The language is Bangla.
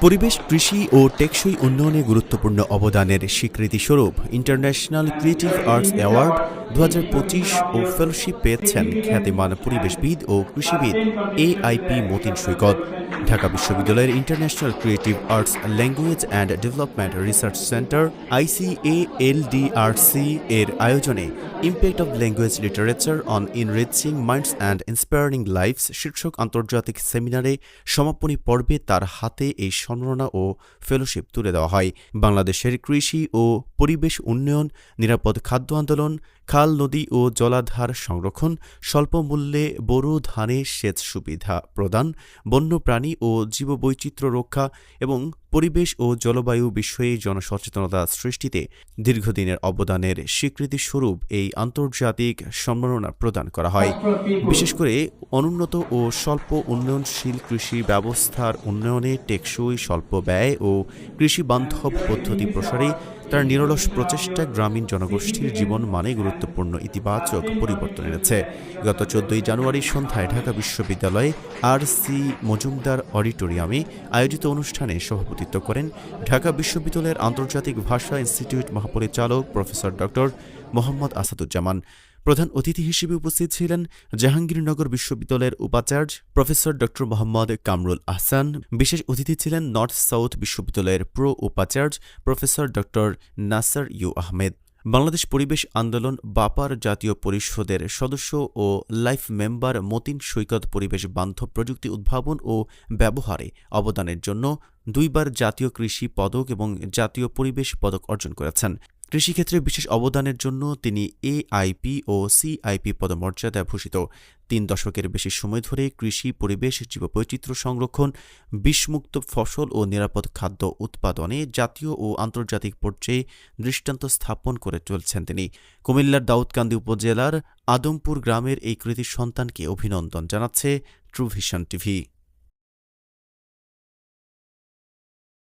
পরিবেশ, কৃষি ও টেকসই উন্নয়নে গুরুত্বপূর্ণ অবদানের স্বীকৃতিস্বরূপ ইন্টারন্যাশনাল ক্রিয়েটিভ আর্টস অ্যাওয়ার্ড 2025 ও ফেলোশিপ পেয়েছেন খ্যাতিমান পরিবেশবিদ ও কৃষিবিদ এআইপি মতিন সৈকত। ঢাকা বিশ্ববিদ্যালয়ের international creative arts language and development research centre ICALDRC এর আয়োজনে impact of language literature on enriching minds and inspiring lifes শীর্ষক আন্তর্জাতিক সেমিনারে সমাপনী পর্বে তার হাতে এই সম্মাননা ও ফেলোশিপ তুলে দেওয়া হয়। বাংলাদেশের কৃষি ও পরিবেশ উন্নয়ন, নিরাপদ খাদ্য আন্দোলন, খাল, নদী ও জলাধার সংরক্ষণ, স্বল্প মূল্যে বোরো ধানে সেচ সুবিধা প্রদান, বন্যপ্রাণী ও জীববৈচিত্র্য রক্ষা এবং পরিবেশ ও জলবায়ু বিষয়ে জনসচেতনতা সৃষ্টিতে দীর্ঘদিনের অবদানের স্বীকৃতিস্বরূপ এই আন্তর্জাতিক সম্মাননা প্রদান করা হয়। বিশেষ করে অনুন্নত ও স্বল্প উন্নয়নশীল কৃষি ব্যবস্থার উন্নয়নে টেকসই, স্বল্প ব্যয় ও কৃষিবান্ধব পদ্ধতি প্রসারে তার নিরলস প্রচেষ্টা গ্রামীণ জনগোষ্ঠীর জীবন মানে গুরুত্বপূর্ণ ইতিবাচক পরিবর্তন এনেছে। গত 14 জানুয়ারি সন্ধ্যায় ঢাকা বিশ্ববিদ্যালয়ে RC মজুমদার অডিটোরিয়ামে আয়োজিত অনুষ্ঠানে সভাপতিত্ব করেন ঢাকা বিশ্ববিদ্যালয়ের আন্তর্জাতিক ভাষা ইনস্টিটিউট মহাপরিচালক প্রফেসর ডক্টর মোহাম্মদ আসাদুজ্জামান। প্রধান অতিথি হিসেবে উপস্থিত ছিলেন জাহাঙ্গীরনগর বিশ্ববিদ্যালয়ের উপাচার্য প্রফেসর ডক্টর মোহাম্মদ কামরুল আহসান। বিশেষ অতিথি ছিলেন নর্থ সাউথ বিশ্ববিদ্যালয়ের উপাচার্য প্রফেসর ডক্টর নাসার ইউ আহমেদ। বাংলাদেশ পরিবেশ আন্দোলন বাপার জাতীয় পরিষদের সদস্য ও লাইফ মেম্বার মতিন সৈকত পরিবেশ বান্ধব প্রযুক্তি উদ্ভাবন ও ব্যবহারে অবদানের জন্য 2 বার জাতীয় কৃষি পদক এবং জাতীয় পরিবেশ পদক অর্জন করেছেন। কৃষিক্ষেত্রে বিশেষ অবদানের জন্য তিনি এআইপি ও সিআইপি পদমর্যাদায় ভূষিত। 3 দশকের বেশি সময় ধরে কৃষি, পরিবেশ, জীববৈচিত্র্য সংরক্ষণ, বিষমুক্ত ফসল ও নিরাপদ খাদ্য উৎপাদনে জাতীয় ও আন্তর্জাতিক পর্যায়ে দৃষ্টান্ত স্থাপন করে চলছেন তিনি। কুমিল্লার দাউদকান্দি উপজেলার আদমপুর গ্রামের এই কৃতি সন্তানকে অভিনন্দন জানাচ্ছে ট্রু ভিশন টিভি।